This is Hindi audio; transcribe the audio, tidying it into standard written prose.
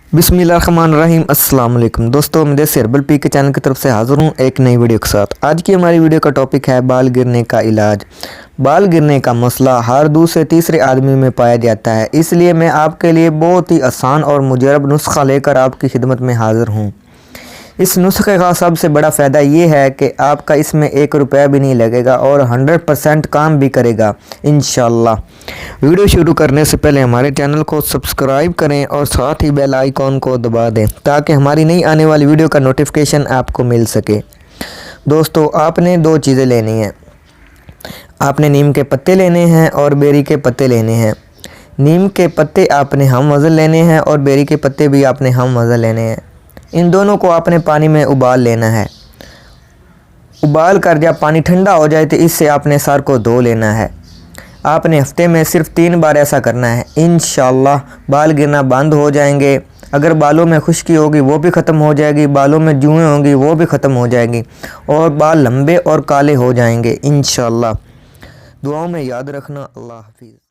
बिस्मिल्लाहिर्रहमानिर्रहीम अस्सलाम वालेकुम दोस्तों, मैं हर्बल पी के चैनल की तरफ से हाज़िर हूँ एक नई वीडियो के साथ। आज की हमारी वीडियो का टॉपिक है बाल गिरने का इलाज। बाल गिरने का मसला हर दूसरे तीसरे आदमी में पाया जाता है, इसलिए मैं आपके लिए बहुत ही आसान और मुजरब नुस्खा लेकर आपकी खिदमत में हाज़िर हूँ। इस नुस्खे का सबसे बड़ा फ़ायदा ये है कि आपका इसमें 1 रुपया भी नहीं लगेगा और 100% काम भी करेगा इंशाल्लाह। वीडियो शुरू करने से पहले हमारे चैनल को सब्सक्राइब करें और साथ ही बेल आइकॉन को दबा दें ताकि हमारी नई आने वाली वीडियो का नोटिफिकेशन आपको मिल सके। दोस्तों, आपने 2 चीज़ें लेनी हैं। आपने नीम के पत्ते लेने हैं और बेरी के पत्ते लेने हैं। नीम के पत्ते आपने हम वज़न लेने हैं और बेरी के पत्ते भी आपने हम वज़न लेने हैं। इन दोनों को आपने पानी में उबाल लेना है। उबाल कर जब पानी ठंडा हो जाए तो इससे आपने सर को धो लेना है। आपने हफ्ते में सिर्फ 3 बार ऐसा करना है। इंशाल्लाह बाल गिरना बंद हो जाएंगे। अगर बालों में खुश्की होगी वो भी ख़त्म हो जाएगी, बालों में जुएँ होंगी वो भी ख़त्म हो जाएगी और बाल लंबे और काले हो जाएंगे इंशाल्लाह। दुआओं में याद रखना। अल्लाह हाफिज़।